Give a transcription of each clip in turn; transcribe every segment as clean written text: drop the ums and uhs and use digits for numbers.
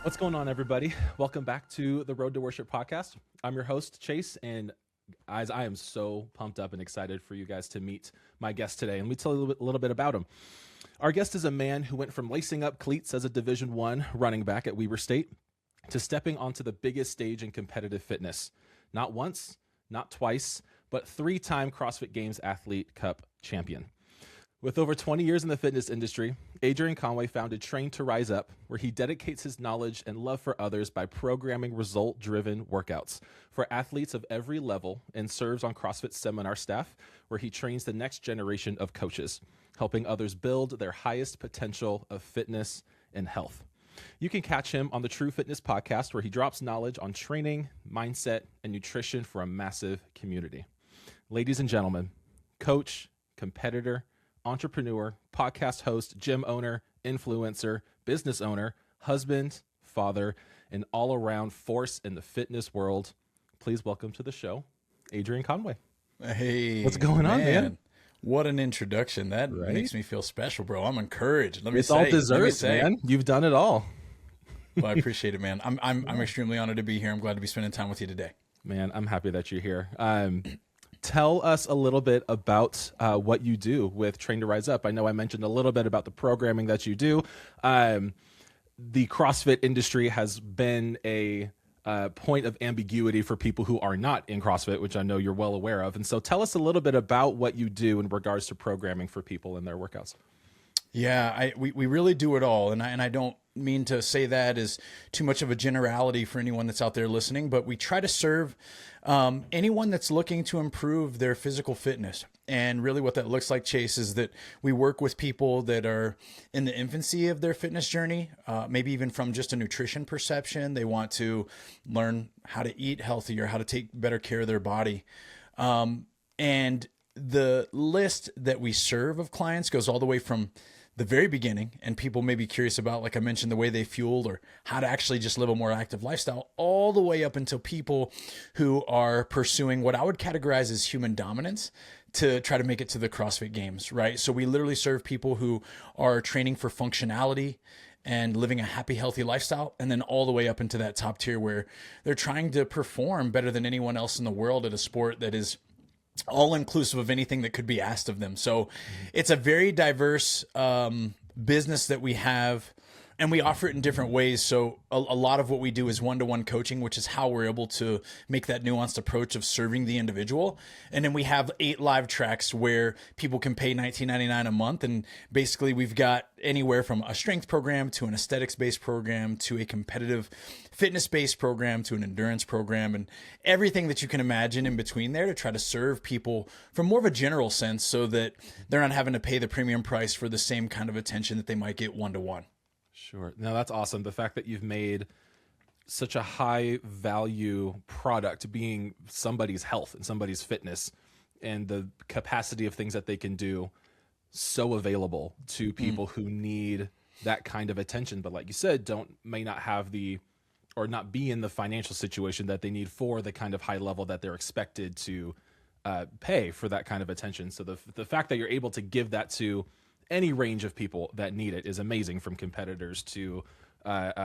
What's going on, everybody? Welcome back to the Road to Worship podcast. I'm your host, Chase, and guys, I am so pumped up and excited for you guys to meet my guest today. And let me tell you a little bit about him. Our guest is a man who went from lacing up cleats as a Division I running back at Weber State to stepping onto the biggest stage in competitive fitness. Not once, not twice, but 3-time CrossFit Games Athlete Cup champion. With over 20 years in the fitness industry, Adrian Conway founded Train to Rise Up, where he dedicates his knowledge and love for others by programming result-driven workouts for athletes of every level, and serves on CrossFit seminar staff, where he trains the next generation of coaches, helping others build their highest potential of fitness and health. You can catch him on the True Fitness podcast, where he drops knowledge on training, mindset, and nutrition for a massive community. Ladies and gentlemen, coach, competitor, entrepreneur, podcast host, gym owner, influencer, business owner, husband, father, and all-around force in the fitness world. Please welcome to the show, Adrian Conway. Hey, what's going on, man? What an introduction. That makes me feel special, bro. I'm encouraged. It's all deserved, man. You've done it all. Well, I appreciate it, man. I'm extremely honored to be here. I'm glad to be spending time with you today. Man, I'm happy that you're here. Tell us a little bit about what you do with Train to Rise Up. I know I mentioned a little bit about the programming that you do. The CrossFit industry has been a point of ambiguity for people who are not in CrossFit, which I know you're well aware of. And so tell us a little bit about what you do in regards to programming for people in their workouts. Yeah, we really do it all. And I don't mean to say that as too much of a generality for anyone that's out there listening, but we try to serve anyone that's looking to improve their physical fitness. And really what that looks like, Chase, is that we work with people that are in the infancy of their fitness journey, maybe even from just a nutrition perception. They want to learn how to eat healthier, how to take better care of their body. And the list that we serve of clients goes all the way from the very beginning, and people may be curious about, like I mentioned, the way they fueled or how to actually just live a more active lifestyle, all the way up until people who are pursuing what I would categorize as human dominance to try to make it to the CrossFit Games, right? So we literally serve people who are training for functionality and living a happy, healthy lifestyle, and then all the way up into that top tier where they're trying to perform better than anyone else in the world at a sport that is all inclusive of anything that could be asked of them. So it's a very diverse business that we have, and we offer it in different ways. So a lot of what we do is one-to-one coaching, which is how we're able to make that nuanced approach of serving the individual. And then we have 8 live tracks where people can pay $19.99 a month. And basically we've got anywhere from a strength program to an aesthetics-based program to a competitive fitness-based program to an endurance program, and everything that you can imagine in between there to try to serve people from more of a general sense so that they're not having to pay the premium price for the same kind of attention that they might get one-to-one. Sure. Now that's awesome. The fact that you've made such a high value product being somebody's health and somebody's fitness and the capacity of things that they can do so available to people who need that kind of attention. But like you said, may not have or not be in the financial situation that they need for the kind of high level that they're expected to pay for that kind of attention. So the fact that you're able to give that to any range of people that need it is amazing, from competitors to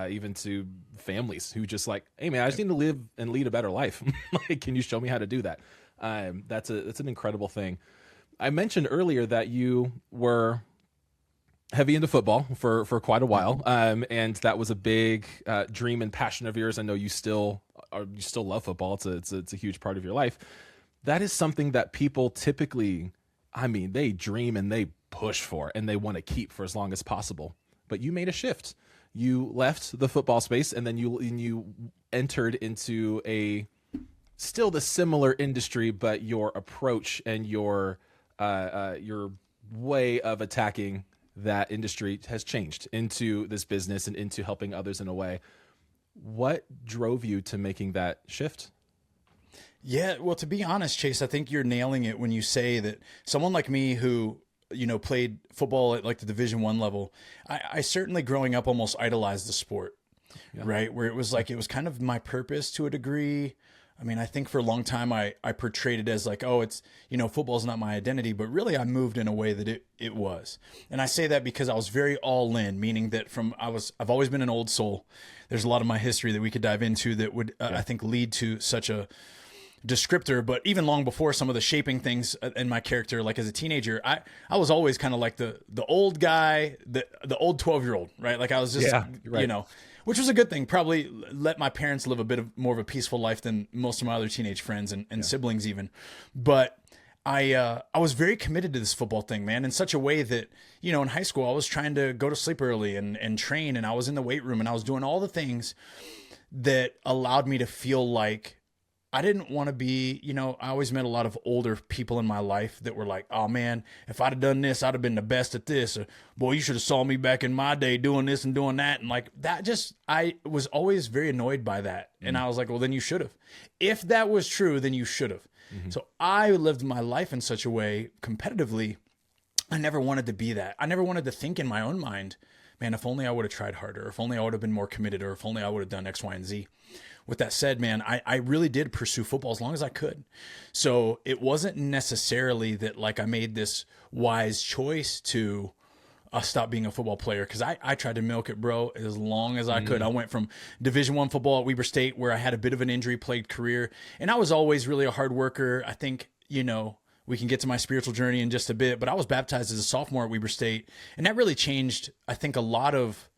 even to families who just like, hey man, I just need to live and lead a better life. Like, can you show me how to do that? That's an incredible thing. I mentioned earlier that you were heavy into football for quite a while. And that was a big dream and passion of yours. I know you still love football. It's a huge part of your life. That is something that people typically, they dream and they push for and they want to keep for as long as possible. But you made a shift. You left the football space and then you entered into still the similar industry, but your approach and your way of attacking that industry has changed into this business and into helping others in a way. What drove you to making that shift? Yeah, well, to be honest, Chase, I think you're nailing it when you say that someone like me who, played football at like the Division I level, I certainly growing up almost idolized the sport, right? Where it was kind of my purpose to a degree. I mean, I think for a long time I portrayed it as like, oh, it's, football's not my identity, but really I moved in a way that it was. And I say that because I was very all in, meaning that I've always been an old soul. There's a lot of my history that we could dive into that would, I think, lead to such a descriptor, but even long before some of the shaping things in my character, like as a teenager, I was always kind of like the old guy, the old 12-year-old, right? Like I was just, which was a good thing. Probably let my parents live a bit more of a peaceful life than most of my other teenage friends and siblings even. But I was very committed to this football thing, man, in such a way that, in high school, I was trying to go to sleep early and train, and I was in the weight room and I was doing all the things that allowed me to feel like I didn't want to be, I always met a lot of older people in my life that were like, oh man, if I'd have done this, I'd have been the best at this. Or, boy, you should have saw me back in my day doing this and doing that. And like that I was always very annoyed by that. And I was like, well, then you should have. If that was true, then you should have. So I lived my life in such a way competitively. I never wanted to be that. I never wanted to think in my own mind, man, if only I would have tried harder, or if only I would have been more committed, or if only I would have done X, Y, and Z. With that said, man, I really did pursue football as long as I could. So it wasn't necessarily that like I made this wise choice to stop being a football player, because I tried to milk it, bro, as long as I could. I went from Division I football at Weber State, where I had a bit of an injury-plagued career, and I was always really a hard worker. I think, we can get to my spiritual journey in just a bit, but I was baptized as a sophomore at Weber State, and that really changed, I think, a lot of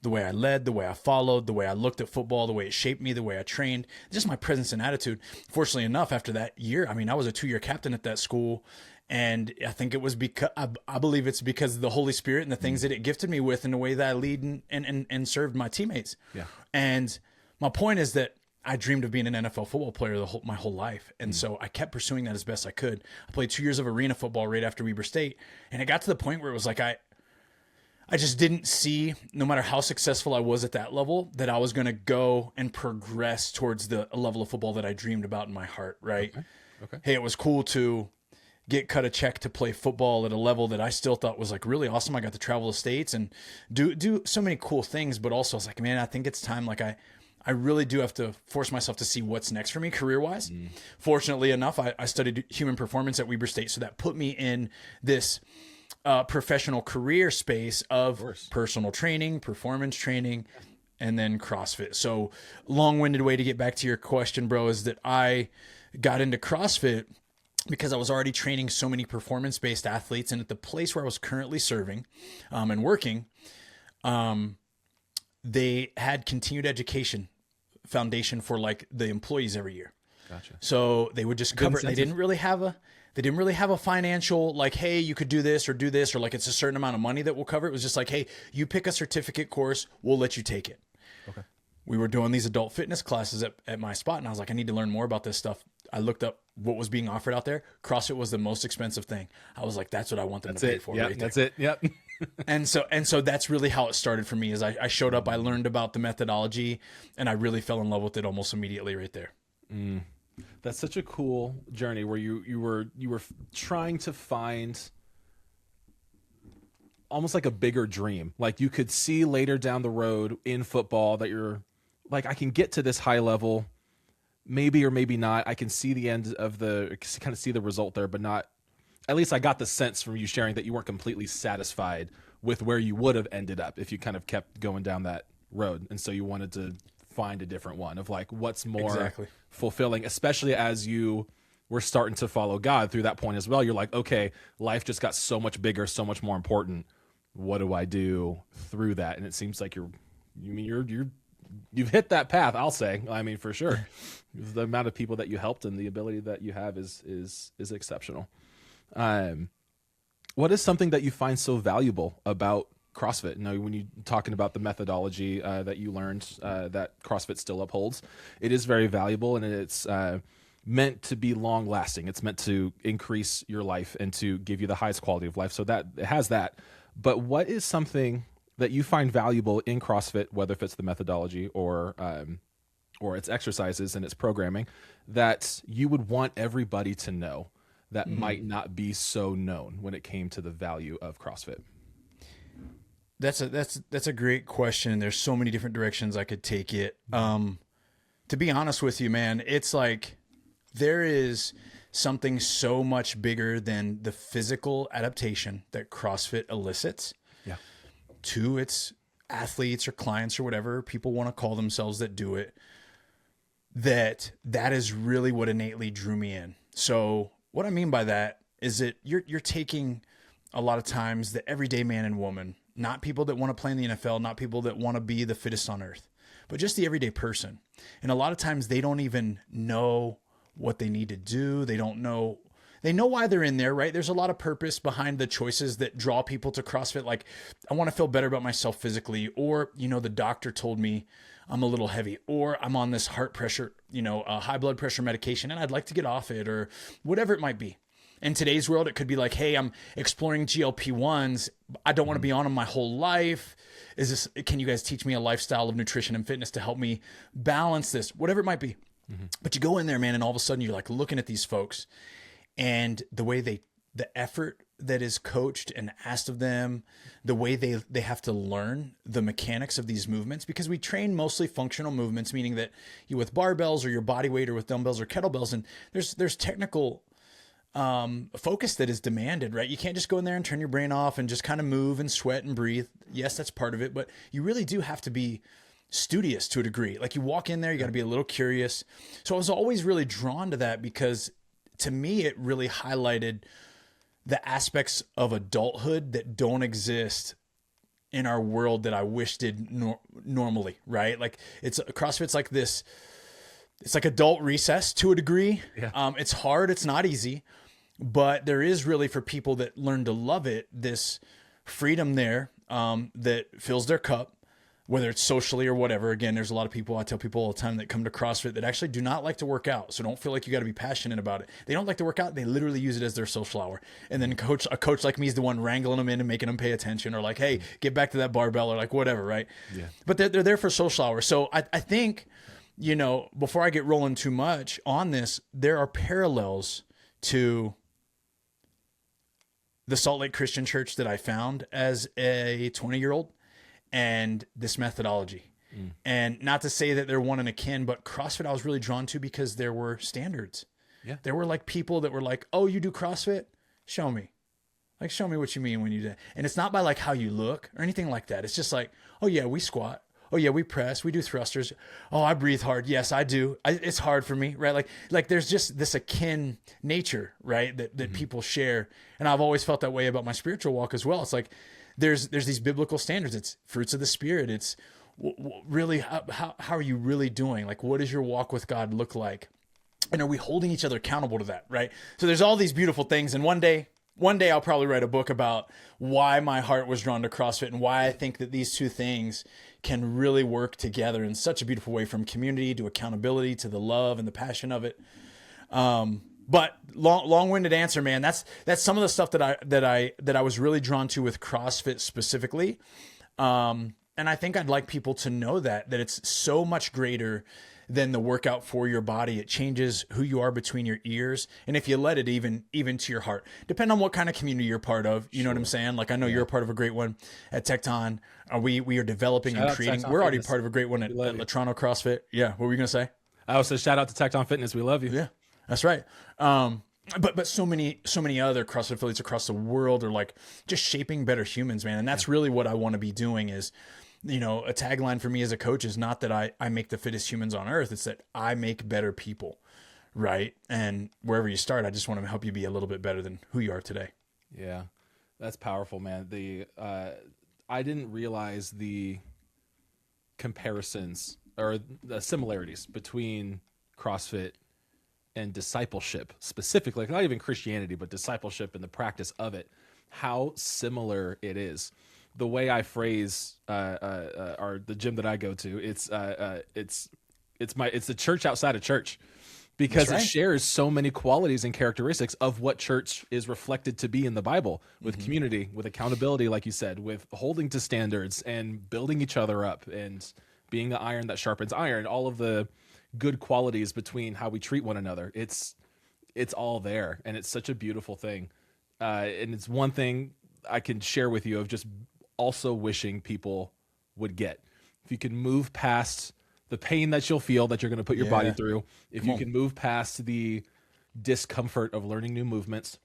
the way I led, the way I followed, the way I looked at football, the way it shaped me, the way I trained, just my presence and attitude. Fortunately enough, after that year, I mean, I was a 2-year captain at that school, and I think it was because, I believe it's because of the Holy Spirit and the things that it gifted me with in the way that I lead and served my teammates. Yeah. And my point is that I dreamed of being an NFL football player my whole life. And so I kept pursuing that as best I could. I played 2 years of arena football right after Weber State. And it got to the point where it was like, I just didn't see, no matter how successful I was at that level, that I was going to go and progress towards the level of football that I dreamed about in my heart, right? Okay. Hey, it was cool to get cut a check to play football at a level that I still thought was like really awesome. I got to travel the States and do so many cool things, but also I was like, man, I think it's time. Like I really do have to force myself to see what's next for me career-wise. Fortunately enough, I studied human performance at Weber State, so that put me in this professional career space of personal training, performance training, and then CrossFit. So long-winded way to get back to your question, bro, is that I got into CrossFit because I was already training so many performance-based athletes, and at the place where I was currently serving and working, they had continued education foundation for like the employees every year. Gotcha. So they would just cover it. They didn't really have a financial, like, hey, you could do this, or like it's a certain amount of money that will cover it. It was just like, hey, you pick a certificate course, we'll let you take it. Okay. We were doing these adult fitness classes at my spot, and I was like, I need to learn more about this stuff. I looked up what was being offered out there. CrossFit was the most expensive thing. I was like, that's what I want them to pay for. Yeah, that's it. Yep. And so that's really how it started for me. Is I showed up, I learned about the methodology, and I really fell in love with it almost immediately right there. That's such a cool journey where you were trying to find almost like a bigger dream. Like you could see later down the road in football that you're like, I can get to this high level, maybe or maybe not. I can see the end of kind of see the result there, but not. At least I got the sense from you sharing that you weren't completely satisfied with where you would have ended up if you kind of kept going down that road. And so you wanted to find a different one of like what's more fulfilling, especially as you were starting to follow God through that point as well. You're like, okay, life just got so much bigger, so much more important. What do I do through that? And it seems like you've hit that path, I'll say. I mean, for sure. The amount of people that you helped and the ability that you have is exceptional. What is something that you find so valuable about CrossFit? You know, when you're talking about the methodology that you learned that CrossFit still upholds, it is very valuable, and it's meant to be long lasting. It's meant to increase your life and to give you the highest quality of life. So that it has that. But what is something that you find valuable in CrossFit, whether if it's the methodology or its exercises and its programming, that you would want everybody to know that might not be so known when it came to the value of CrossFit? That's a great question. There's so many different directions I could take it. To be honest with you, man, it's like there is something so much bigger than the physical adaptation that CrossFit elicits Yeah. to its athletes or clients or whatever people want to call themselves that do it. That is really what innately drew me in. So what I mean by that is that you're taking a lot of times the everyday man and woman, not people that want to play in the NFL, not people that want to be the fittest on earth, but just the everyday person. And a lot of times they don't even know what they need to do. They know why they're in there, right? There's a lot of purpose behind the choices that draw people to CrossFit. Like, I want to feel better about myself physically, or, the doctor told me I'm a little heavy, or I'm on this heart pressure, high blood pressure medication, and I'd like to get off it, or whatever it might be. In today's world, it could be like, hey, I'm exploring GLP-1s. I don't want to be on them my whole life. Can you guys teach me a lifestyle of nutrition and fitness to help me balance this? Whatever it might be. Mm-hmm. But you go in there, man, and all of a sudden you're like looking at these folks and the way the effort that is coached and asked of them, the way they have to learn the mechanics of these movements, because we train mostly functional movements, meaning that you with barbells or your body weight or with dumbbells or kettlebells, and there's technical focus that is demanded, right? You can't just go in there and turn your brain off and just kind of move and sweat and breathe. Yes, that's part of it, but you really do have to be studious to a degree. Like, you walk in there, you got to be a little curious. So I was always really drawn to that because to me, it really highlighted the aspects of adulthood that don't exist in our world that I wish did normally, right? Like, CrossFit's like this, it's like adult recess to a degree. Yeah. It's hard. It's not easy, but there is really, for people that learn to love it, this freedom there that fills their cup, whether it's socially or whatever. Again, there's a lot of people, I tell people all the time, that come to CrossFit that actually do not like to work out. So don't feel like you got to be passionate about it. They don't like to work out. They literally use it as their social hour. And then a coach like me is the one wrangling them in and making them pay attention, or like, hey, get back to that barbell, or like whatever, right? Yeah. But they're there for social hour. So I think, before I get rolling too much on this, there are parallels to the Salt Lake Christian Church that I found as a 20-year-old and this methodology. And not to say that they're one and akin, but CrossFit I was really drawn to because there were standards. Yeah. There were like people that were like, oh, you do CrossFit? Show me. Like, show me what you mean when you do it. And it's not by like how you look or anything like that. It's just like, oh yeah, we squat. Oh yeah, we press, we do thrusters. Oh, I breathe hard. Yes, I do. It's hard for me, right? Like there's just this akin nature, right? That people share. And I've always felt that way about my spiritual walk as well. It's like, there's these biblical standards. It's fruits of the Spirit. It's really, how are you really doing? Like, what does your walk with God look like? And are we holding each other accountable to that, right? So there's all these beautiful things. And one day I'll probably write a book about why my heart was drawn to CrossFit and why I think that these two things can really work together in such a beautiful way, from community to accountability to the love and the passion of it. But long-winded answer, man. That's some of the stuff that I was really drawn to with CrossFit specifically. And I think I'd like people to know that it's so much greater than the workout for your body. It changes who you are between your ears. And if you let it even to your heart, depend on what kind of community you're part of. You know what I'm saying? Like, I know you're a part of a great one at Tecton. We are developing and creating. We're already part of a great one at Latrano CrossFit. Yeah. What were you going to say? I also shout out to Tecton Fitness. We love you. Yeah, that's right. But so many other CrossFit affiliates across the world are like just shaping better humans, man. And that's really what I want to be doing is, a tagline for me as a coach is not that I make the fittest humans on earth. It's that I make better people, right? And wherever you start, I just want to help you be a little bit better than who you are today. Yeah, that's powerful, man. I didn't realize the comparisons or the similarities between CrossFit and discipleship specifically, like not even Christianity, but discipleship and the practice of it, how similar it is. The way I phrase the gym that I go to, it's the church outside of church, because it shares so many qualities and characteristics of what church is reflected to be in the Bible, with community, with accountability, like you said, with holding to standards and building each other up and being the iron that sharpens iron, all of the good qualities between how we treat one another. It's all there, and it's such a beautiful thing. And it's one thing I can share with you of just also wishing people would get. If you could move past the pain that you'll feel that you're going to put your body through, if Come you on. can move past the discomfort of learning new movements,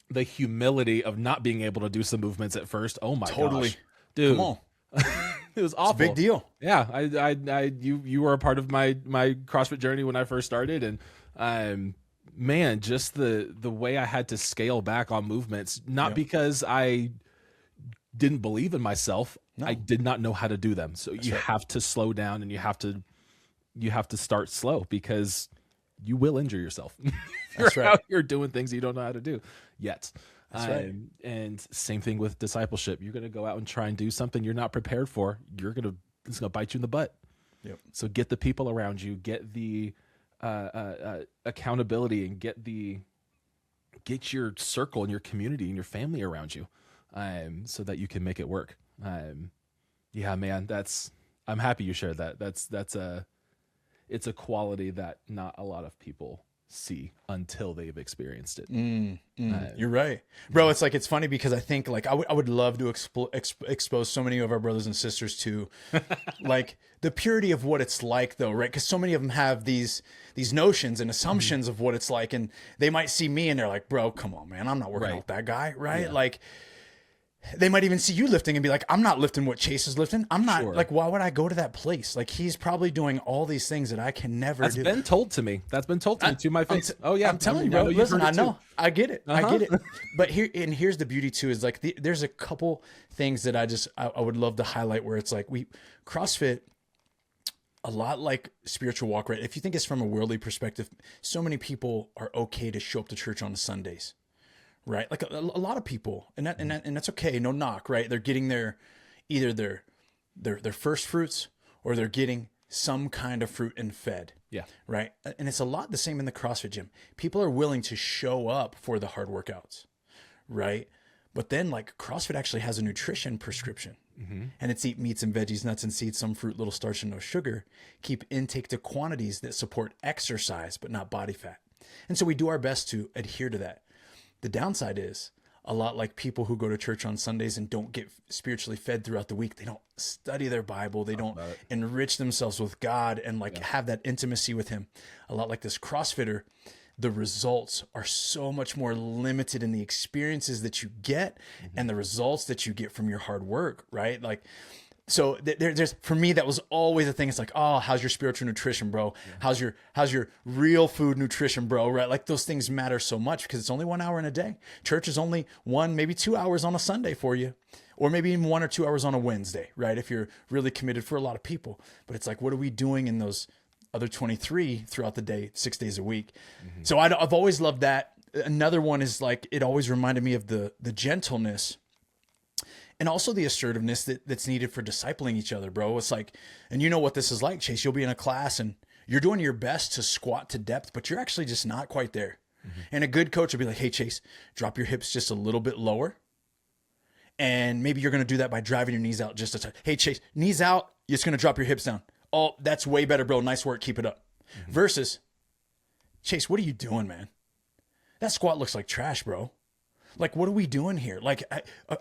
the humility of not being able to do some movements at first. Oh my Totally. gosh, dude. Come on. It was awful. Big deal. Yeah. You were a part of my CrossFit journey when I first started. And, man, just the way I had to scale back on movements, not because I didn't believe in myself. No. I did not know how to do them. So you have to slow down, and you have to start slow, because you will injure yourself. That's You're right. out here doing things you don't know how to do yet. That's right. And same thing with discipleship. You're going to go out and try and do something you're not prepared for. It's going to bite you in the butt. Yep. So get the people around you, get the accountability, and get your circle and your community and your family around you, so that you can make it work. Yeah, man, I'm happy you shared that. It's a quality that not a lot of people see until they've experienced it. You're right, bro. It's funny because I think like I would love to expose so many of our brothers and sisters to like the purity of what it's like, though, right? Because so many of them have these notions and assumptions of what it's like, and they might see me and they're like, bro, come on, man, I'm not working out with that guy, right? Yeah. Like, they might even see you lifting and be like, I'm not lifting what Chase is lifting. I'm not like, why would I go to that place? Like, he's probably doing all these things that I can never do. That's been told to me to my face. I'm telling you, bro. Listen, I know. I get it. I get it. Uh-huh. But here's the beauty too, is like there's a couple things that I would love to highlight, where it's like CrossFit, a lot like spiritual walk, right? If you think it's from a worldly perspective, so many people are okay to show up to church on Sundays. Right, like a lot of people, and that's okay. No knock, right? They're getting either their first fruits, or they're getting some kind of fruit and fed. Yeah. Right. And it's a lot the same in the CrossFit gym. People are willing to show up for the hard workouts, right? But then like CrossFit actually has a nutrition prescription, and it's eat meats and veggies, nuts and seeds, some fruit, little starch, and no sugar. Keep intake to quantities that support exercise but not body fat. And so we do our best to adhere to that. The downside is, a lot like people who go to church on Sundays and don't get spiritually fed throughout the week. They don't study their Bible. They don't enrich themselves with God and have that intimacy with him. A lot like this CrossFitter, the results are so much more limited in the experiences that you get and the results that you get from your hard work, right? Like, so there's, for me, that was always a thing. It's like, oh, how's your spiritual nutrition, bro? Yeah. How's your real food nutrition, bro? Right? Like, those things matter so much because it's only 1 hour in a day. Church is only 1, maybe 2 hours on a Sunday for you, or maybe even 1 or 2 hours on a Wednesday, right? If you're really committed, for a lot of people. But it's like, what are we doing in those other 23 throughout the day, 6 days a week? So I've always loved that. Another one is like, it always reminded me of the gentleness and also the assertiveness that's needed for discipling each other, bro. It's like, and you know what this is like, Chase. You'll be in a class and you're doing your best to squat to depth, but you're actually just not quite there. And a good coach will be like, hey, Chase, drop your hips just a little bit lower. And maybe you're going to do that by driving your knees out just a touch. Hey, Chase, knees out, you're just going to drop your hips down. Oh, that's way better, bro. Nice work. Keep it up. Versus, Chase, what are you doing, man? That squat looks like trash, bro. Like, what are we doing here? Like,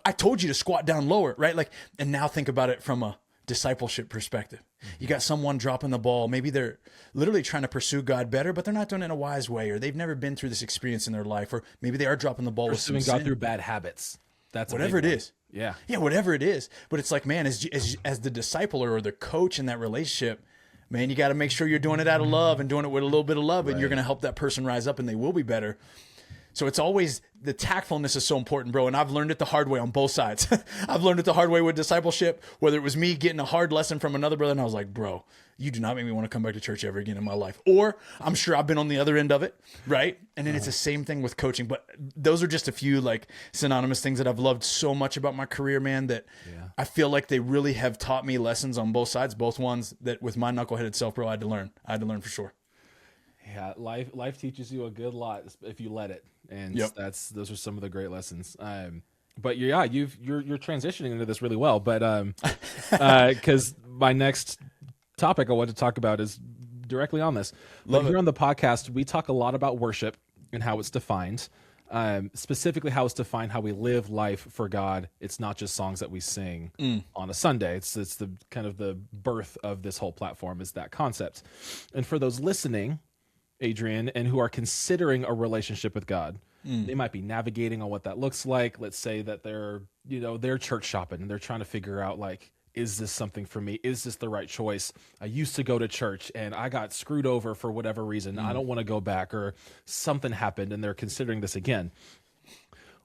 I told you to squat down lower, right? Like, and now think about it from a discipleship perspective. You got someone dropping the ball. Maybe they're literally trying to pursue God better, but they're not doing it in a wise way, or they've never been through this experience in their life, or maybe they are dropping the ball with some sin. God through bad habits. That's whatever it is. Yeah. Yeah, whatever it is. But it's like, man, as the discipler or the coach in that relationship, man, you got to make sure you're doing it out of love and doing it with a little bit of love, and you're going to help that person rise up, and they will be better. So it's always, the tactfulness is so important, bro. And I've learned it the hard way on both sides. I've learned it the hard way with discipleship, whether it was me getting a hard lesson from another brother, and I was like, bro, you do not make me want to come back to church ever again in my life. Or I'm sure I've been on the other end of it, right? And then it's the same thing with coaching. But those are just a few like synonymous things that I've loved so much about my career, man, that I feel like they really have taught me lessons on both sides, both ones that with my knuckleheaded self, bro, I had to learn for sure. Yeah, life teaches you a good lot if you let it, and those are some of the great lessons. But yeah, you're transitioning into this really well. But because my next topic I want to talk about is directly on this. But here on the podcast, we talk a lot about worship and how it's defined. Specifically how it's defined, how we live life for God. It's not just songs that we sing on a Sunday. It's the kind of the birth of this whole platform is that concept. And for those listening, Adrian, and who are considering a relationship with God, they might be navigating on what that looks like. Let's say that they're church shopping and they're trying to figure out, like, is this something for me? Is this the right choice? I used to go to church and I got screwed over for whatever reason. I don't want to go back, or something happened and they're considering this again.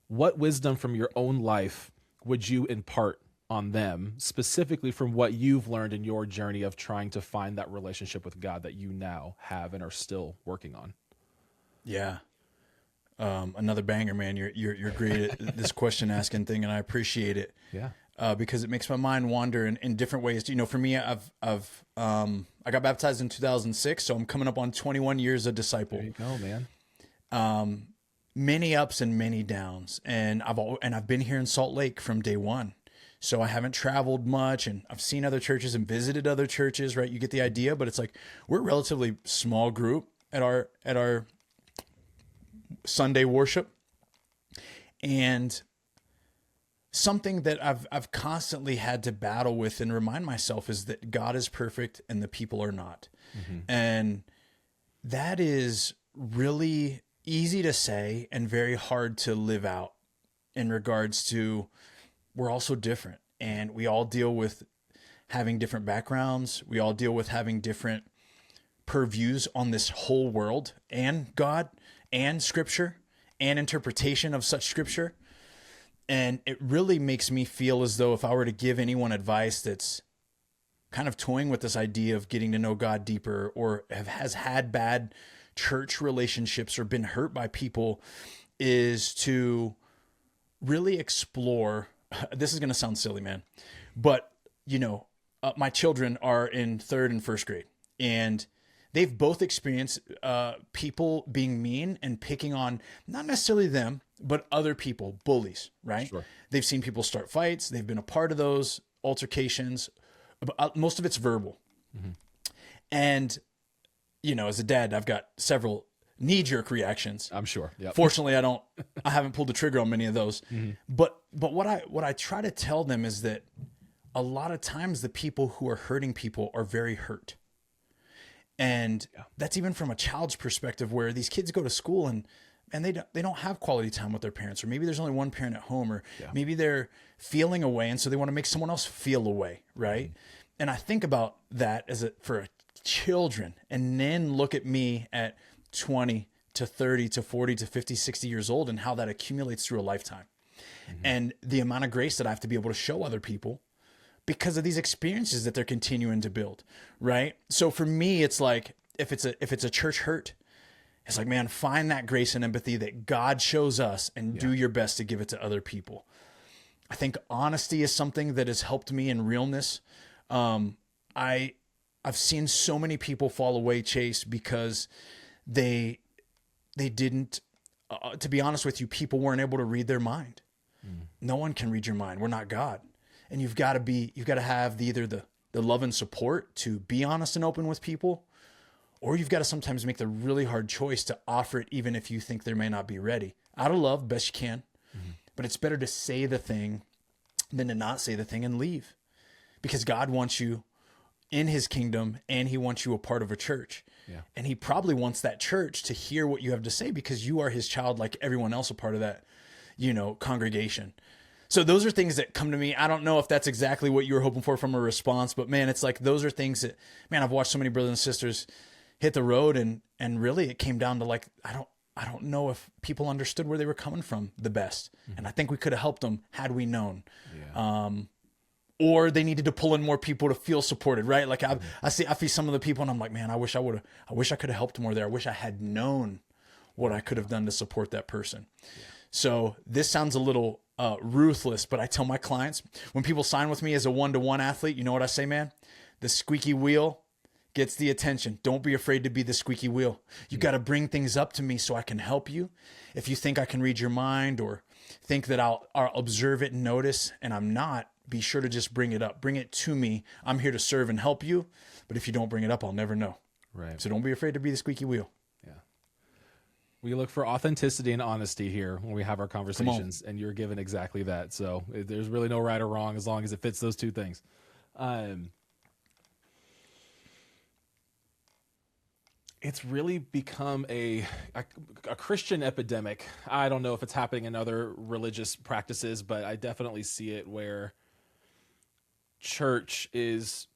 What wisdom from your own life would you impart on them, specifically from what you've learned in your journey of trying to find that relationship with God that you now have and are still working on? Yeah. Another banger, man. You're great at this question asking thing, and I appreciate it. Yeah. Because it makes my mind wander in different ways. You know, for me, I got baptized in 2006, so I'm coming up on 21 years a disciple. There you go, man. Many ups and many downs, and I've been here in Salt Lake from day one. So I haven't traveled much, and I've seen other churches and visited other churches, right? You get the idea, but it's like we're a relatively small group at our Sunday worship. And something that I've constantly had to battle with and remind myself is that God is perfect and the people are not. And that is really easy to say and very hard to live out in regards to we're all so different, and we all deal with having different backgrounds. We all deal with having different purviews on this whole world and God and scripture and interpretation of such scripture. And it really makes me feel as though if I were to give anyone advice that's kind of toying with this idea of getting to know God deeper, or has had bad church relationships or been hurt by people, is to really explore. This is going to sound silly, man, but my children are in 3rd and 1st grade, and they've both experienced people being mean and picking on not necessarily them, but other people, bullies, right? Sure. They've seen people start fights. They've been a part of those altercations. Most of it's verbal. And, as a dad, I've got several knee-jerk reactions. I'm sure. Yep. Fortunately, I haven't pulled the trigger on many of those. But what I try to tell them is that a lot of times the people who are hurting people are very hurt. And that's even from a child's perspective, where these kids go to school and they don't have quality time with their parents, or maybe there's only one parent at home, or maybe they're feeling away, and so they want to make someone else feel away, right? And I think about that for children, and then look at me at 20 to 30 to 40 to 50, 60 years old, and how that accumulates through a lifetime. And the amount of grace that I have to be able to show other people because of these experiences that they're continuing to build, right? So for me, it's like, if it's a church hurt, it's like, man, find that grace and empathy that God shows us, and do your best to give it to other people. I think honesty is something that has helped me in realness. I've seen so many people fall away, Chase, because they didn't, to be honest with you, people weren't able to read their mind. No one can read your mind. We're not God. And you've got to have either the love and support to be honest and open with people, or you've got to sometimes make the really hard choice to offer it, even if you think they may not be ready. Out of love, best you can. But it's better to say the thing than to not say the thing and leave, because God wants you in his kingdom, and he wants you a part of a church. And he probably wants that church to hear what you have to say, because you are his child, like everyone else a part of that, congregation. So those are things that come to me. I don't know if that's exactly what you were hoping for from a response, but man, it's like, those are things that, man, I've watched so many brothers and sisters hit the road, and really it came down to, like, I don't know if people understood where they were coming from the best. And I think we could have helped them had we known. Or they needed to pull in more people to feel supported, right? Like I see some of the people, and I'm like, man, I wish I could have helped more there. I wish I had known what I could have done to support that person. So this sounds a little ruthless, but I tell my clients, when people sign with me as a 1-to-1 athlete, you know what I say, man? The squeaky wheel gets the attention. Don't be afraid to be the squeaky wheel. You got to bring things up to me so I can help you. If you think I can read your mind, or think that I'll observe it and notice, and I'm not, be sure to just bring it up. Bring it to me. I'm here to serve and help you. But if you don't bring it up, I'll never know. Right. So don't be afraid to be the squeaky wheel. We look for authenticity and honesty here when we have our conversations, and you're given exactly that. So there's really no right or wrong as long as it fits those two things. It's really become a Christian epidemic. I don't know if it's happening in other religious practices, but I definitely see it where church is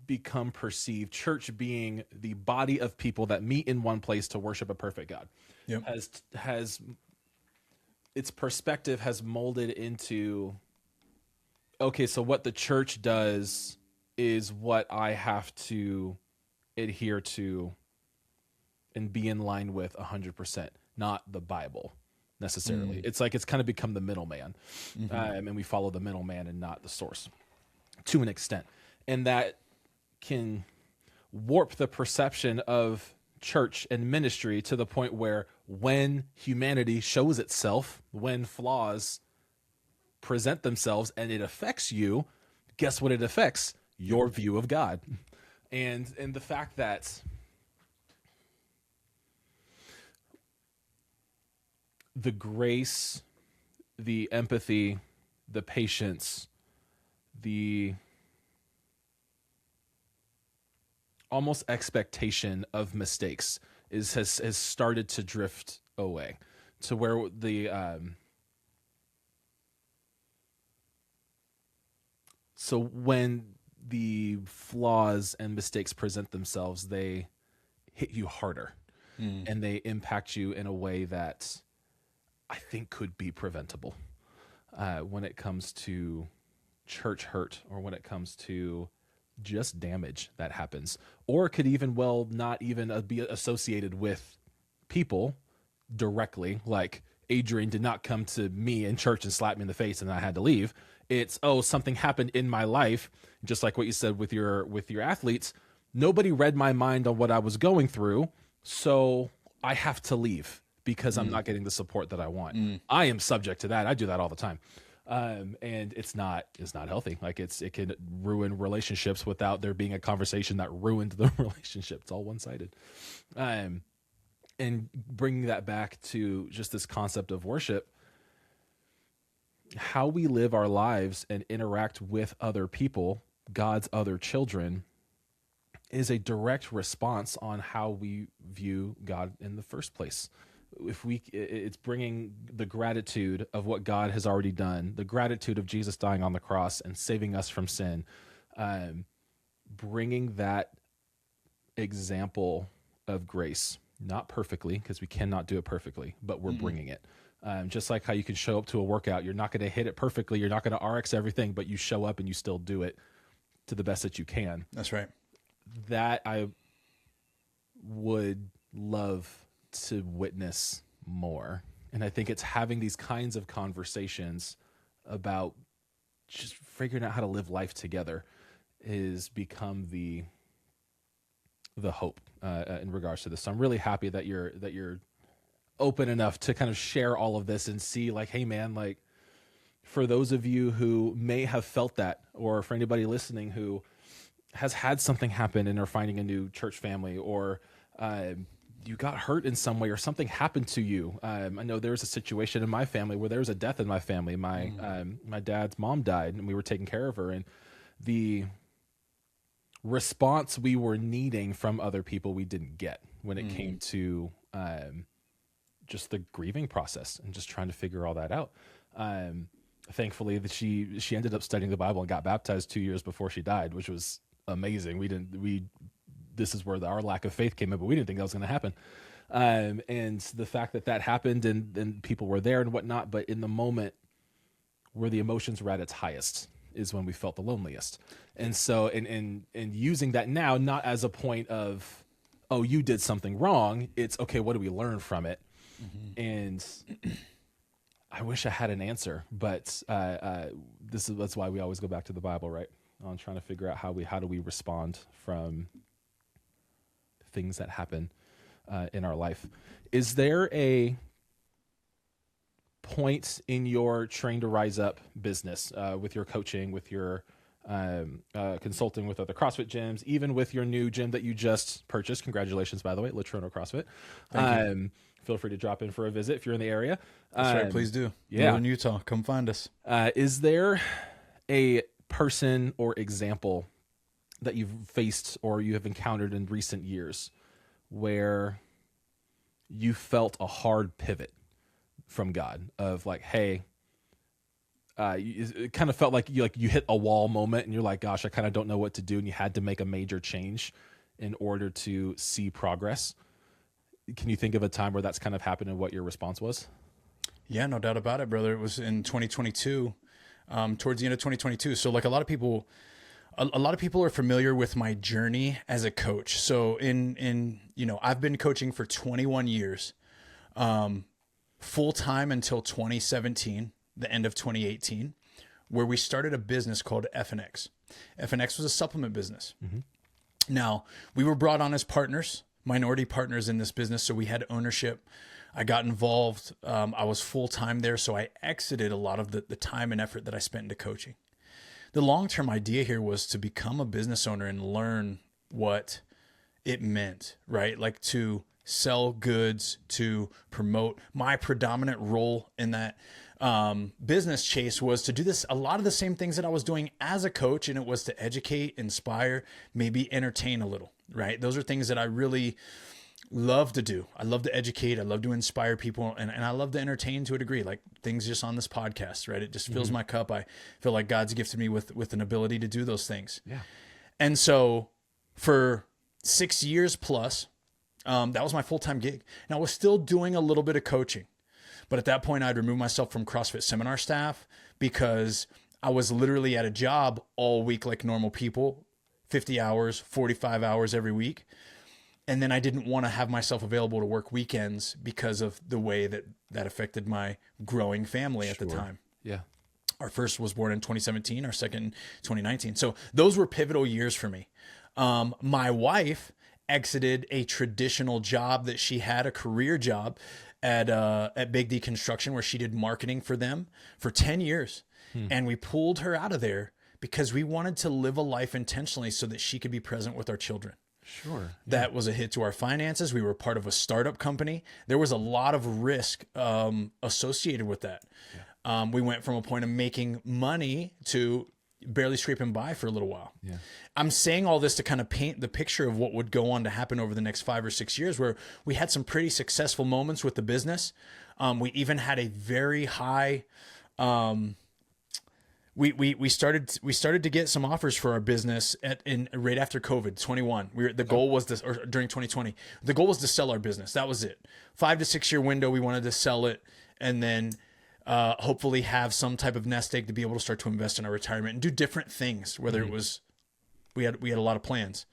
become perceived, church being the body of people that meet in one place to worship a perfect God, Yep. has its perspective has molded into, okay, so what the church does is what I have to adhere to and be in line with 100%, not the Bible necessarily. It's like it's kind of become the middleman, and we follow the middleman and not the source to an extent, and that can warp the perception of church and ministry to the point where when humanity shows itself, when flaws present themselves and it affects you, guess what it affects? Your view of God. And the fact that the grace, the empathy, the patience, the almost expectation of mistakes has started to drift away to where the so when the flaws and mistakes present themselves, they hit you harder and they impact you in a way that I think could be preventable when it comes to church hurt, or when it comes to just damage that happens, or it could even not even be associated with people directly. Like Adrian did not come to me in church and slap me in the face and I had to leave. It's, oh, something happened in my life, just like what you said with your athletes. Nobody read my mind on what I was going through, so I have to leave because I'm not getting the support that I want. I am subject to that. I do that all the time. And it's not healthy. Like it can ruin relationships without there being a conversation that ruined the relationship. It's all one-sided. And bringing that back to just this concept of worship, how we live our lives and interact with other people, God's other children, is a direct response on how we view God in the first place. It's bringing the gratitude of what God has already done, the gratitude of Jesus dying on the cross and saving us from sin, bringing that example of grace, not perfectly, because we cannot do it perfectly, but we're bringing it. Just like how you can show up to a workout, you're not going to hit it perfectly, you're not going to RX everything, but you show up and you still do it to the best that you can. That's right. That I would love to witness more. And I think it's having these kinds of conversations about just figuring out how to live life together is become the hope in regards to this. So I'm really happy that you're open enough to kind of share all of this and see, like, hey man, like, for those of you who may have felt that, or for anybody listening who has had something happen and are finding a new church family, or you got hurt in some way, or something happened to you. I know there was a situation in my family where there was a death in my family. My dad's mom died and we were taking care of her, and the response we were needing from other people we didn't get when it came to just the grieving process and just trying to figure all that out. Thankfully that she ended up studying the Bible and got baptized 2 years before she died, which was amazing. This is where our lack of faith came in, but we didn't think that was going to happen. And the fact that happened and people were there and whatnot, but in the moment where the emotions were at its highest is when we felt the loneliest. And so, and using that now, not as a point of, oh, you did something wrong. It's okay, what do we learn from it? And I wish I had an answer, but that's why we always go back to the Bible, right? On trying to figure out how do we respond from things that happen in our life. Is there a point in your Train to Rise Up business, with your coaching, with your consulting with other CrossFit gyms, even with your new gym that you just purchased. Congratulations, by the way, Latrono CrossFit. Feel free to drop in for a visit if you're in the area. That's right. Please do. Yeah. We're in Utah. Come find us. Is there a person or example that you've faced or you have encountered in recent years where you felt a hard pivot from God of like, hey, it kind of felt like you hit a wall moment and you're like, gosh, I kind of don't know what to do. And you had to make a major change in order to see progress. Can you think of a time where that's kind of happened and what your response was? Yeah, no doubt about it, brother. It was in 2022, towards the end of 2022. So like a lot of people are familiar with my journey as a coach. So I've been coaching for 21 years, full time until 2017, the end of 2018, where we started a business called FNX. FNX was a supplement business. Mm-hmm. Now, we were brought on as partners, minority partners in this business. So we had ownership. I got involved. I was full time there. So I exited a lot of the time and effort that I spent into coaching. The long-term idea here was to become a business owner and learn what it meant, right? Like to sell goods, to promote. My predominant role in that business chase was to do a lot of the same things that I was doing as a coach, and it was to educate, inspire, maybe entertain a little, right? Those are things that I really love to do. I love to educate. I love to inspire people, and I love to entertain to a degree, like things just on this podcast, right? It just fills my cup. I feel like God's gifted me with an ability to do those things. Yeah. And so for 6 years plus, that was my full-time gig. And I was still doing a little bit of coaching. But at that point, I'd remove myself from CrossFit seminar staff because I was literally at a job all week like normal people, 50 hours, 45 hours every week. And then I didn't want to have myself available to work weekends because of the way that affected my growing family at the time. Yeah. Our first was born in 2017, our second 2019. So those were pivotal years for me. My wife exited a traditional job that she had, a career job at Big D Construction, where she did marketing for them for 10 years. And we pulled her out of there because we wanted to live a life intentionally so that she could be present with our children. Sure. Yeah. That was a hit to our finances. We were part of a startup company. There was a lot of risk associated with that. Yeah. We went from a point of making money to barely scraping by for a little while. Yeah. I'm saying all this to kind of paint the picture of what would go on to happen over the next 5 or 6 years, where we had some pretty successful moments with the business. We even had a very high, we started to get some offers for our business right after COVID 21. The goal was this, or during 2020, the goal was to sell our business. That was it. 5 to 6 year window. We wanted to sell it and then hopefully have some type of nest egg to be able to start to invest in our retirement and do different things. Whether it was, we had a lot of plans.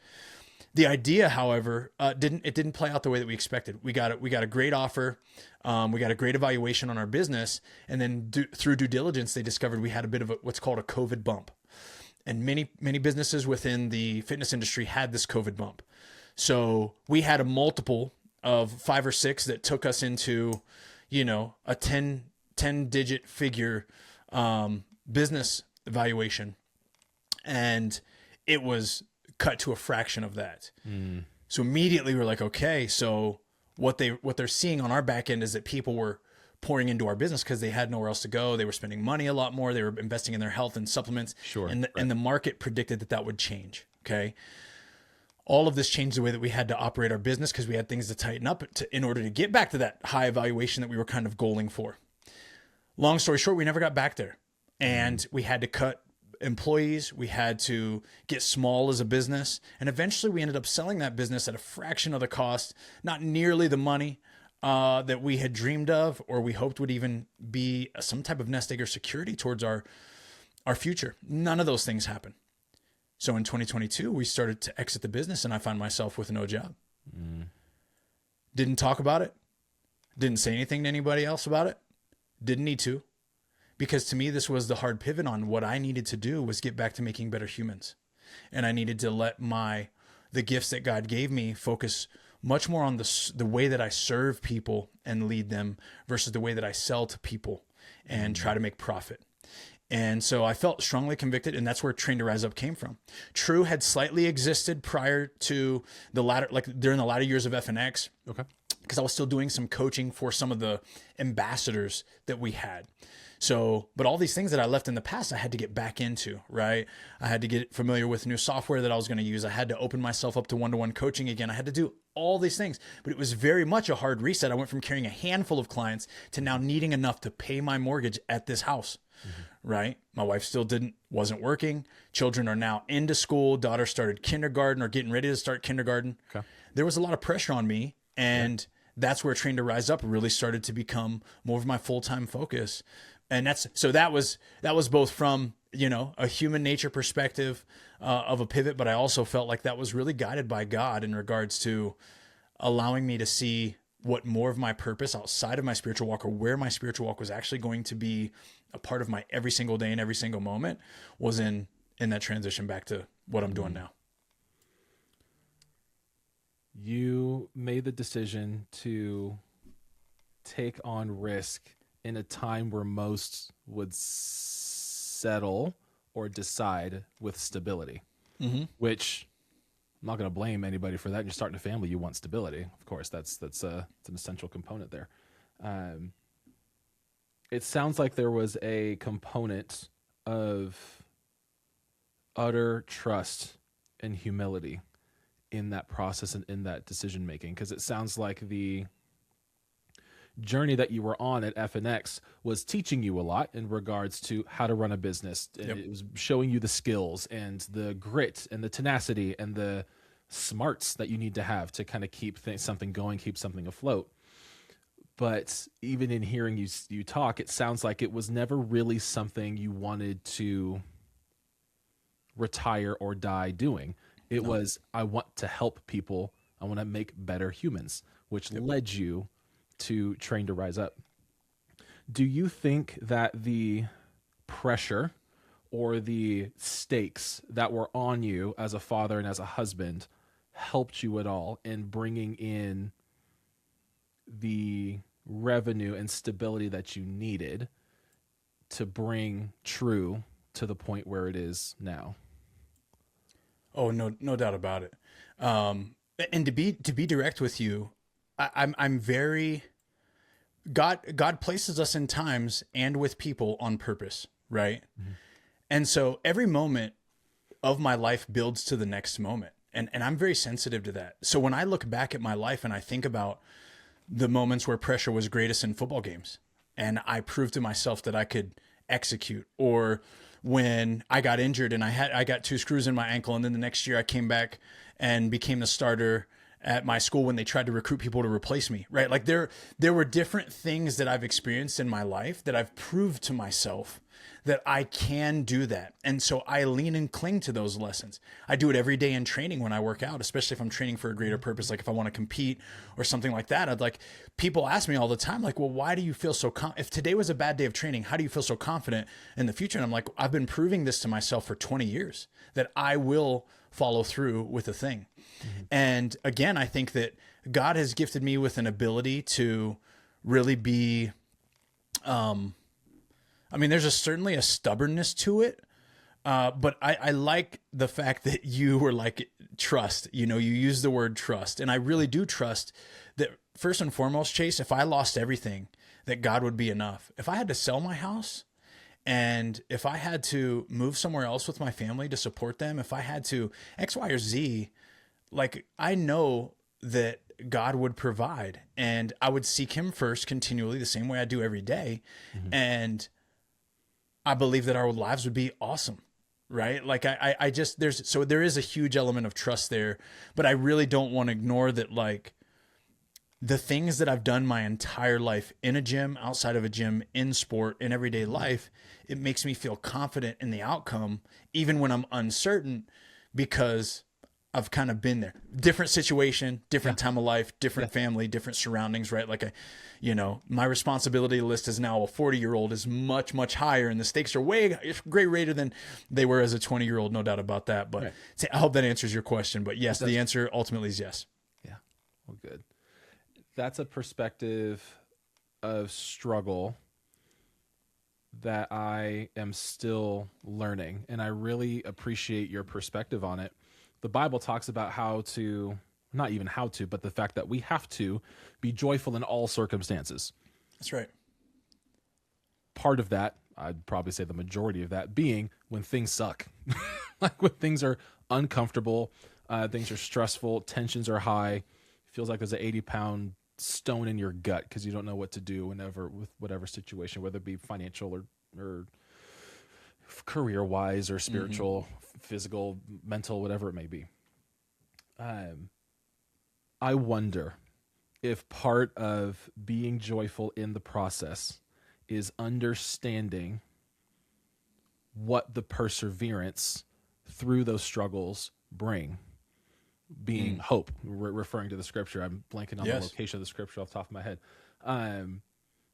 The idea, however, didn't play out the way that we expected. We got a great offer. We got a great evaluation on our business. And then through due diligence, they discovered we had a bit of what's called a COVID bump. And many businesses within the fitness industry had this COVID bump. So we had a multiple of 5 or 6 that took us into, a 10-digit figure business evaluation. And it was cut to a fraction of that. So immediately we're like, okay, so what they're seeing on our back end is that people were pouring into our business because they had nowhere else to go. They were spending money a lot more. They were investing in their health and supplements. Sure. And the market predicted that would change. Okay. All of this changed the way that we had to operate our business because we had things to tighten up in order to get back to that high evaluation that we were kind of goaling for. Long story short, we never got back there, and we had to cut employees. We had to get small as a business. And eventually we ended up selling that business at a fraction of the cost, not nearly the money that we had dreamed of, or we hoped would even be some type of nest egg or security towards our future. None of those things happened. So in 2022, we started to exit the business, and I found myself with no job. Didn't talk about it. Didn't say anything to anybody else about it. Didn't need to. Because to me, this was the hard pivot on what I needed to do was get back to making better humans. And I needed to let the gifts that God gave me focus much more on the way that I serve people and lead them versus the way that I sell to people and try to make profit. And so I felt strongly convicted, and that's where Train to Rise Up came from. True had slightly existed prior to the latter, like during the latter years of FNX. Okay. Because I was still doing some coaching for some of the ambassadors that we had. So, but all these things that I left in the past, I had to get back into, right? I had to get familiar with new software that I was going to use. I had to open myself up to one-to-one coaching again. I had to do all these things, but it was very much a hard reset. I went from carrying a handful of clients to now needing enough to pay my mortgage at this house, right? My wife still wasn't working. Children are now into school. Daughter started kindergarten or getting ready to start kindergarten. Okay. There was a lot of pressure on me, and that's where Train to Rise Up really started to become more of my full-time focus. And that was both from, a human nature perspective of a pivot, but I also felt like that was really guided by God in regards to allowing me to see what more of my purpose outside of my spiritual walk, or where my spiritual walk was actually going to be a part of my every single day and every single moment, was in that transition back to what I'm doing now. You made the decision to take on risk in a time where most would settle or decide with stability, which I'm not going to blame anybody for that. You're starting a family, you want stability. Of course, that's it's an essential component there. It sounds like there was a component of utter trust and humility in that process and in that decision making, because it sounds like the journey that you were on at FNX was teaching you a lot in regards to how to run a business. And it was showing you the skills and the grit and the tenacity and the smarts that you need to have to kind of keep something going, keep something afloat. But even in hearing you talk, it sounds like it was never really something you wanted to retire or die doing. It was, I want to help people. I want to make better humans, which led you to Train to Rise Up. Do you think that the pressure or the stakes that were on you as a father and as a husband helped you at all in bringing in the revenue and stability that you needed to bring True to the point where it is now? Oh, no doubt about it. And to be direct with you, I'm very, God places us in times and with people on purpose, right? Mm-hmm. And so every moment of my life builds to the next moment. And I'm very sensitive to that. So when I look back at my life and I think about the moments where pressure was greatest in football games, and I proved to myself that I could execute, or when I got injured and I got 2 screws in my ankle, and then the next year I came back and became the starter at my school when they tried to recruit people to replace me, right? Like there were different things that I've experienced in my life that I've proved to myself that I can do that. And so I lean and cling to those lessons. I do it every day in training when I work out, especially if I'm training for a greater purpose. Like if I want to compete or something like that, people ask me all the time, like, well, why do you feel so if today was a bad day of training, how do you feel so confident in the future? And I'm like, I've been proving this to myself for 20 years that I will follow through with a thing. Mm-hmm. And again, I think that God has gifted me with an ability to really be, there's certainly a stubbornness to it. But I like the fact that you were like, trust, you use the word trust. And I really do trust that first and foremost, Chase, if I lost everything, that God would be enough. If I had to sell my house, and if I had to move somewhere else with my family to support them, if I had to X, Y, or Z, like I know that God would provide, and I would seek him first continually the same way I do every day. Mm-hmm. And I believe that our lives would be awesome, right? Like I just, there is a huge element of trust there, but I really don't want to ignore that. Like the things that I've done my entire life in a gym, outside of a gym, in sport, in everyday life, it makes me feel confident in the outcome, even when I'm uncertain, because I've kind of been there. Different situation, different time of life, different family, different surroundings, right? Like my responsibility list is now a 40-year-old is much, much higher, and the stakes are way greater than they were as a 20-year-old, no doubt about that. But I hope that answers your question. But yes, the answer ultimately is yes. Yeah. Well, good. That's a perspective of struggle that I am still learning, and I really appreciate your perspective on it. The Bible talks about how to, not even how to, but the fact that we have to be joyful in all circumstances. That's right. Part of that, I'd probably say the majority of that, being when things suck. Like when things are uncomfortable, things are stressful, tensions are high, feels like there's an 80-pound stone in your gut because you don't know what to do with whatever situation, whether it be financial or career wise or spiritual, physical, mental, whatever it may be. I wonder if part of being joyful in the process is understanding what the perseverance through those struggles bring, being hope, referring to the scripture. I'm blanking on the location of the scripture off the top of my head.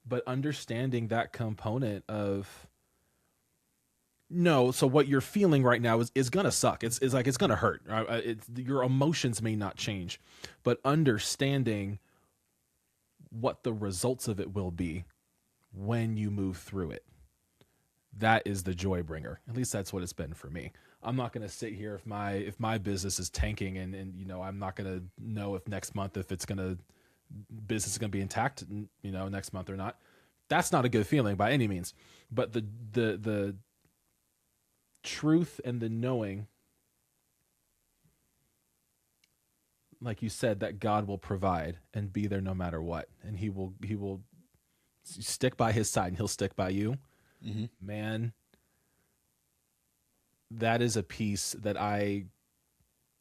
But understanding that component of, no, so what you're feeling right now is going to suck. It's like, it's going to hurt. Your emotions may not change, but understanding what the results of it will be when you move through it. That is the joy bringer. At least that's what it's been for me. I'm not going to sit here if my business is tanking and you know, I'm not going to know if next month, if business is going to be intact, you know, next month or not. That's not a good feeling by any means, but the truth and the knowing, like you said, that God will provide and be there no matter what. And he will stick by his side and he'll stick by you. Mm-hmm. Man, that is a piece that I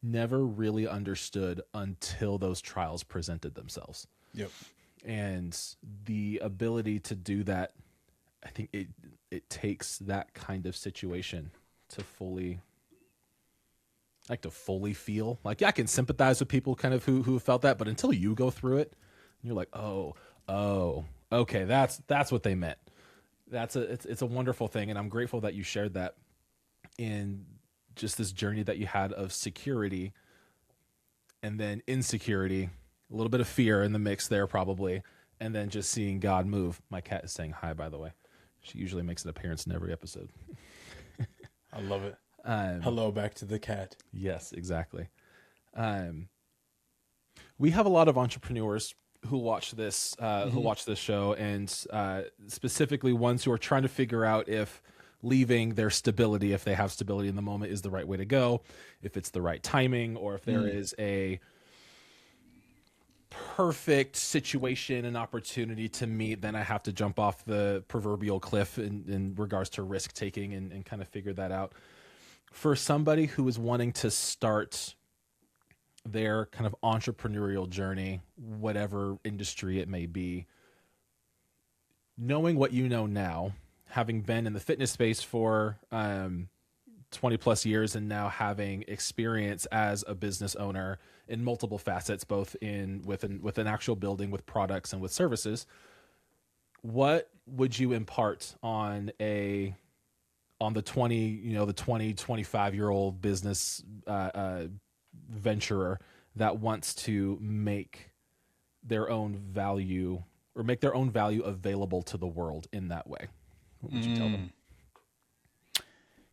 never really understood until those trials presented themselves. Yep. And the ability to do that, I think it takes that kind of situation to fully feel. Like, yeah, I can sympathize with people kind of who felt that, but until you go through it, you're like, oh, okay, that's what they meant. It's a wonderful thing, and I'm grateful that you shared that in just this journey that you had of security and then insecurity, a little bit of fear in the mix there probably, and then just seeing God move. My cat is saying hi, by the way. She usually makes an appearance in every episode. I love it. Hello back to the cat. Yes, exactly. We have a lot of entrepreneurs who watch this show, and specifically ones who are trying to figure out if leaving their stability, if they have stability in the moment, is the right way to go, if it's the right timing, or if there is a perfect situation and opportunity to meet, then I have to jump off the proverbial cliff in regards to risk taking and kind of figure that out. For somebody who is wanting to start their kind of entrepreneurial journey, whatever industry it may be, knowing what you know now, having been in the fitness space for 20 plus years and now having experience as a business owner in multiple facets, both with an actual building, with products and with services, what would you impart on the 25-year-old business venturer that wants to make their own value or make their own value available to the world in that way? What would you tell them?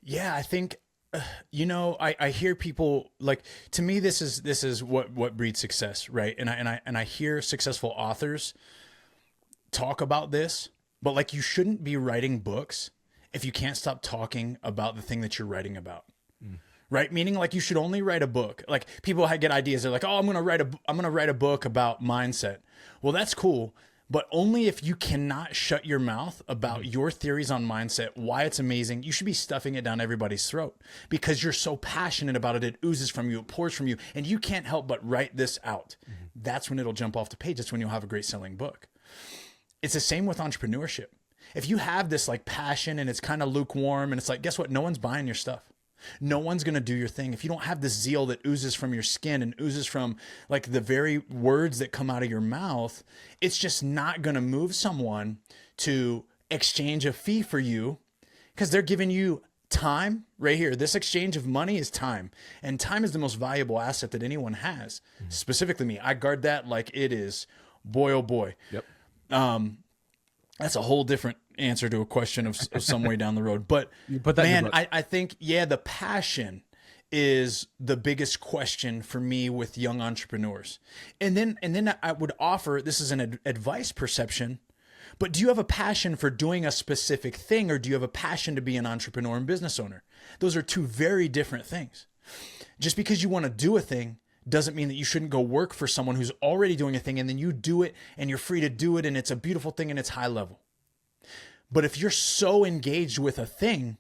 Yeah, I think, I hear people, like, to me, this is what breeds success, right? And I hear successful authors talk about this, but like, you shouldn't be writing books if you can't stop talking about the thing that you're writing about. Right? Meaning, like, you should only write a book. Like, people get ideas. They're like, oh, I'm going to write a book about mindset. Well, that's cool. But only if you cannot shut your mouth about your theories on mindset, why it's amazing. You should be stuffing it down everybody's throat because you're so passionate about it. It oozes from you, it pours from you, and you can't help but write this out. That's when it'll jump off the page. That's when you'll have a great selling book. It's the same with entrepreneurship. If you have this like passion and it's kind of lukewarm and it's like, guess what? No one's buying your stuff. No one's going to do your thing. If you don't have this zeal that oozes from your skin and oozes from like the very words that come out of your mouth, it's just not going to move someone to exchange a fee for you because they're giving you time right here. This exchange of money is time, and time is the most valuable asset that anyone has. Specifically me, I guard that like it is boy, oh boy. Yep. That's a whole different answer to a question of some way down the road. But man, I think, the passion is the biggest question for me with young entrepreneurs. And then I would offer, this is an advice perception, but do you have a passion for doing a specific thing, or do you have a passion to be an entrepreneur and business owner? Those are two very different things. Just because you want to do a thing doesn't mean that you shouldn't go work for someone who's already doing a thing, and then you do it and you're free to do it and it's a beautiful thing and it's high level. But if you're so engaged with a thing,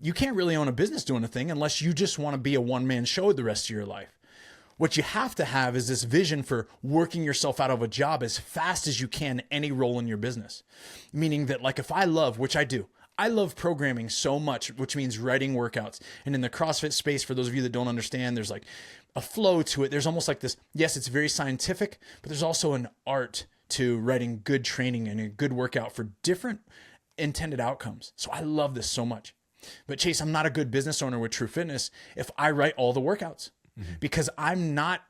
you can't really own a business doing a thing unless you just want to be a one-man show the rest of your life. What you have to have is this vision for working yourself out of a job as fast as you can, any role in your business. Meaning that, like, if I love, which I do, I love programming so much, which means writing workouts. And in the CrossFit space, for those of you that don't understand, there's like a flow to it. There's almost like this, yes, it's very scientific, but there's also an art to writing good training and a good workout for different intended outcomes. So I love this so much. But Chase, I'm not a good business owner with True Fitness if I write all the workouts, because I'm not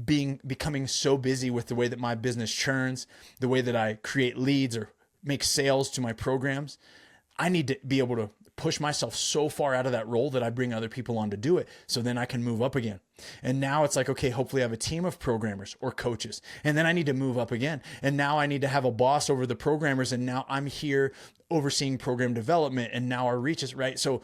becoming so busy with the way that my business churns, the way that I create leads or make sales to my programs. I need to be able to push myself so far out of that role that I bring other people on to do it, so then I can move up again. And now it's like, okay, hopefully I have a team of programmers or coaches, and then I need to move up again. And now I need to have a boss over the programmers, and now I'm here overseeing program development, and now our reach is right. So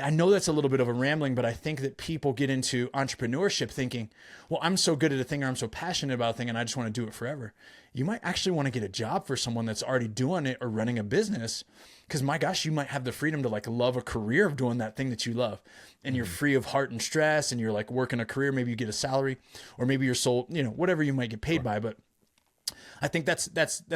I know that's a little bit of a rambling, but I think that people get into entrepreneurship thinking, well, I'm so good at a thing, or I'm so passionate about a thing, and I just want to do it forever. You might actually want to get a job for someone that's already doing it or running a business, because my gosh, you might have the freedom to like love a career of doing that thing that you love, and you're free of heart and stress, and you're like working a career. Maybe you get a salary, or maybe you're sold, whatever you might get paid by. But I think that's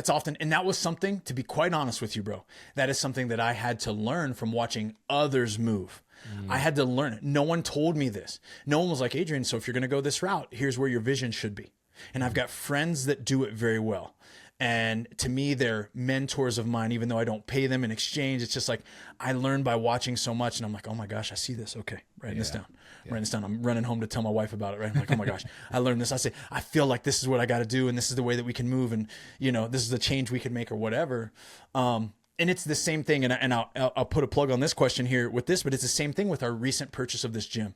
often, and that was something, to be quite honest with you, bro, that is something that I had to learn from watching others move. I had to learn it. No one told me this. No one was like, Adrian, so if you're going to go this route, here's where your vision should be. And I've got friends that do it very well. And to me, they're mentors of mine, even though I don't pay them in exchange. It's just like, I learned by watching so much, and I'm like, oh my gosh, I see this. Okay, writing this down. Writing this down. I'm running home to tell my wife about it, right? I'm like, oh my gosh, I learned this. I say, I feel like this is what I got to do, and this is the way that we can move, and this is the change we can make, or whatever. And it's the same thing, and I'll put a plug on this question here with this, but it's the same thing with our recent purchase of this gym.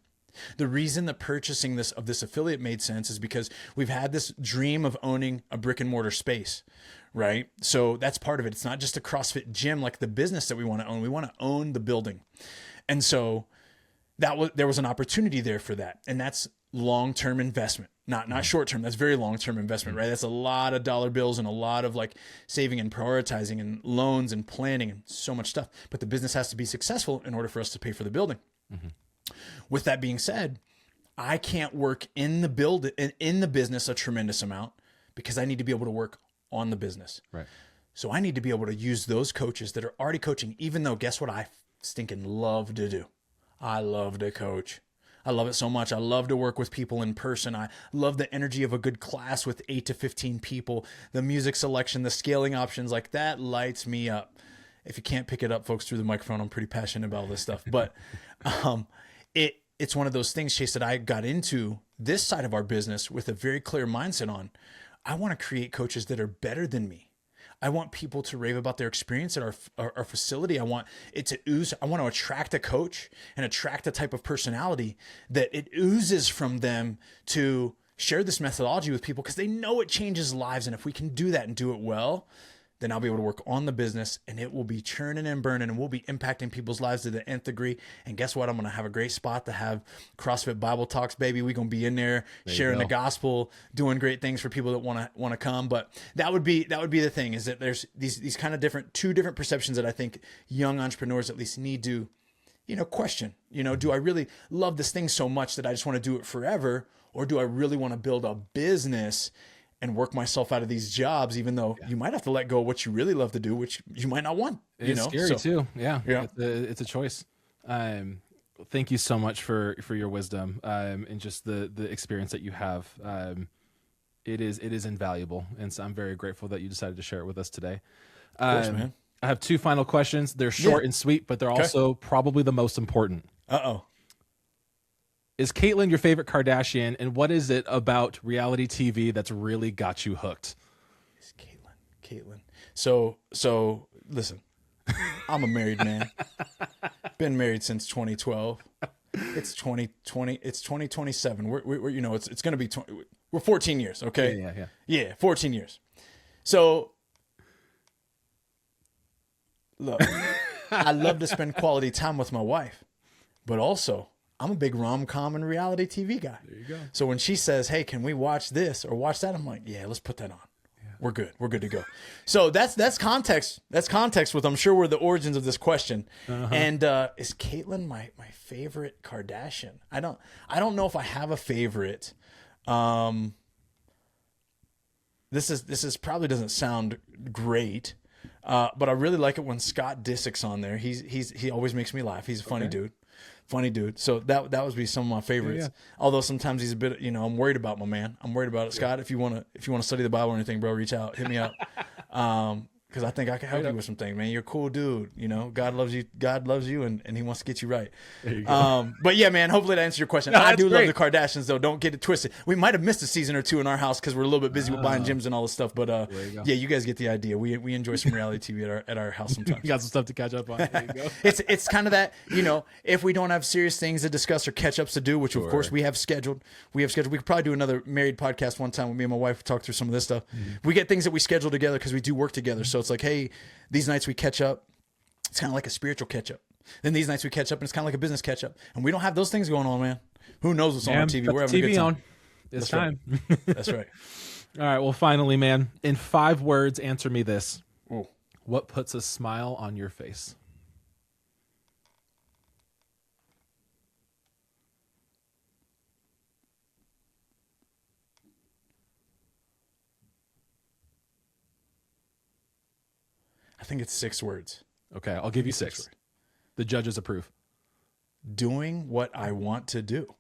The reason the purchasing this affiliate made sense is because we've had this dream of owning a brick and mortar space, right? So that's part of it. It's not just a CrossFit gym like the business that we want to own. We want to own the building. And so there was an opportunity there for that. And that's long-term investment, not short-term. That's very long-term investment, right? That's a lot of dollar bills and a lot of like saving and prioritizing and loans and planning and so much stuff. But the business has to be successful in order for us to pay for the building. With that being said, I can't work in the business a tremendous amount because I need to be able to work on the business. Right. So I need to be able to use those coaches that are already coaching, even though guess what I stinking love to do? I love to coach. I love it so much. I love to work with people in person. I love the energy of a good class with 8 to 15 people, the music selection, the scaling options, like that lights me up. If you can't pick it up, folks, through the microphone, I'm pretty passionate about all this stuff. But it's one of those things, Chase, that I got into this side of our business with a very clear mindset on. I want to create coaches that are better than me. I want people to rave about their experience at our facility. I want it to ooze. I want to attract a coach and attract a type of personality that it oozes from them to share this methodology with people, because they know it changes lives. And if we can do that and do it well, then I'll be able to work on the business, and it will be churning and burning, and we'll be impacting people's lives to the nth degree. And guess what? I'm going to have a great spot to have CrossFit Bible Talks, baby. We're going to be in there sharing the gospel, doing great things for people that want to come. But that would be the thing, is that there's these kind of two different perceptions that I think young entrepreneurs at least need to, question. Do I really love this thing so much that I just want to do it forever? Or do I really want to build a business and work myself out of these jobs, even though you might have to let go of what you really love to do, which you might not want. It's scary too. Yeah. It's a choice. Thank you so much for your wisdom, and just the experience that you have. It is invaluable. And so I'm very grateful that you decided to share it with us today. Of course, man. I have 2 final questions. They're short and sweet, but they're also probably the most important. Uh-oh. Is Caitlyn your favorite Kardashian, and what is it about reality TV that's really got you hooked? It's Caitlyn. So listen, I'm a married man. Been married since 2012. It's 2020. It's 2027. We're you know, it's going to be, we're 14 years. Okay. Yeah. 14 years. So look, I love to spend quality time with my wife, but also I'm a big rom-com and reality TV guy. There you go. So when she says, hey, can we watch this or watch that? I'm like, yeah, let's put that on. Yeah. We're good. We're good to go. So that's context. That's context with, I'm sure, were the origins of this question. And is Caitlyn my favorite Kardashian? I don't know if I have a favorite. This is probably doesn't sound great. But I really like it when Scott Disick's on there. He always makes me laugh. He's a funny dude. So that would be some of my favorites. Yeah. Although sometimes he's a bit, I'm worried about my man. I'm worried about it. Scott, if you want to study the Bible or anything, bro, reach out, hit me up. Because I think I can help you with some things, man. You're a cool dude. God loves you. God loves you, and He wants to get you right. There you go. But yeah, man. Hopefully that answers your question. No, I do great. love the Kardashians, though. Don't get it twisted. We might have missed a season or two in our house because we're a little bit busy with buying gyms and all this stuff. But yeah, you guys get the idea. We enjoy some reality TV at our house sometimes. You got some stuff to catch up on. There you go. It's kind of that, if we don't have serious things to discuss or catch ups to do, which of course we have scheduled. We could probably do another married podcast one time with me and my wife, talk through some of this stuff. We get things that we schedule together because we do work together. So it's like, hey, these nights we catch up. It's kind of like a spiritual catch up. Then these nights we catch up, and it's kind of like a business catch up. And we don't have those things going on, man. Who knows what's on TV? We're having a good time. On. It's time. Right. That's right. All right. Well, finally, man, in 5 words, answer me this. Ooh. What puts a smile on your face? I think it's 6 words. Okay, I'll give you 6. The judges approve. Doing what I want to do.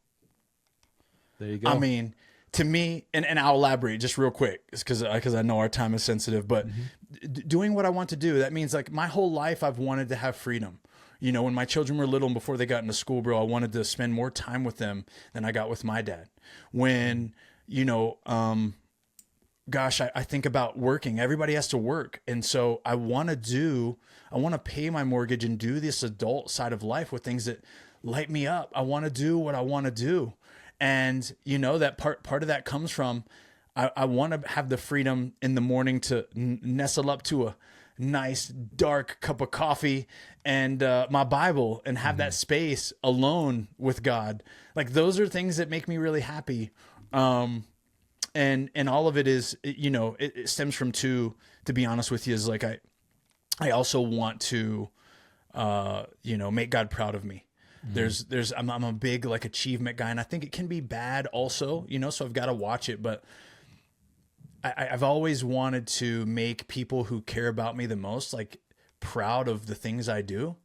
There you go. I mean, to me, and I'll elaborate just real quick because I know our time is sensitive, but doing what I want to do, that means like my whole life I've wanted to have freedom. When my children were little and before they got into school, bro, I wanted to spend more time with them than I got with my dad. When, gosh, I think about working. Everybody has to work. And so I want to pay my mortgage and do this adult side of life with things that light me up. I want to do what I want to do. And, that part of that comes from, I want to have the freedom in the morning to nestle up to a nice dark cup of coffee and my Bible and have that space alone with God. Like those are things that make me really happy. And all of it is, it stems from to be honest with you, is like, I also want to, make God proud of me. I'm a big like achievement guy, and I think it can be bad also, so I've got to watch it, but I've always wanted to make people who care about me the most, like proud of the things I do.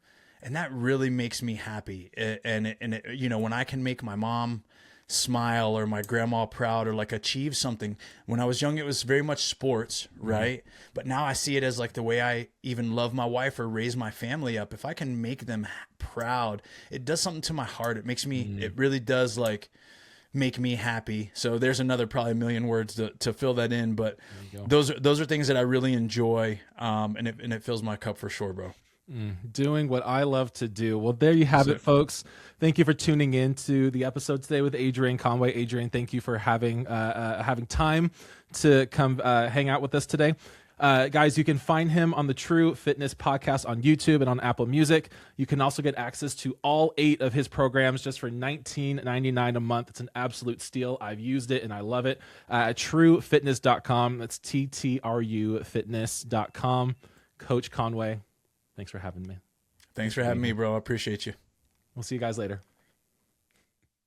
And that really makes me happy. And when I can make my mom smile or my grandma proud or like achieve something. When I was young, it was very much sports, right? But now I see it as like the way I even love my wife or raise my family up. If I can make them proud, it does something to my heart. It makes me, it really does like make me happy. So there's another probably 1 million words to fill that in, but those are things that I really enjoy. And it fills my cup for sure, bro. Doing what I love to do. Well, there you have it, folks. Thank you for tuning in to the episode today with Adrian Conway. Adrian, thank you for having time to come hang out with us today. Guys, you can find him on the True Fitness Podcast on YouTube and on Apple Music. You can also get access to all 8 of his programs just for $19.99 a month. It's an absolute steal. I've used it and I love it. TrueFitness.com. That's TTRU Fitness.com. Coach Conway, thanks for having me. Thanks for having me, bro. I appreciate you. We'll see you guys later.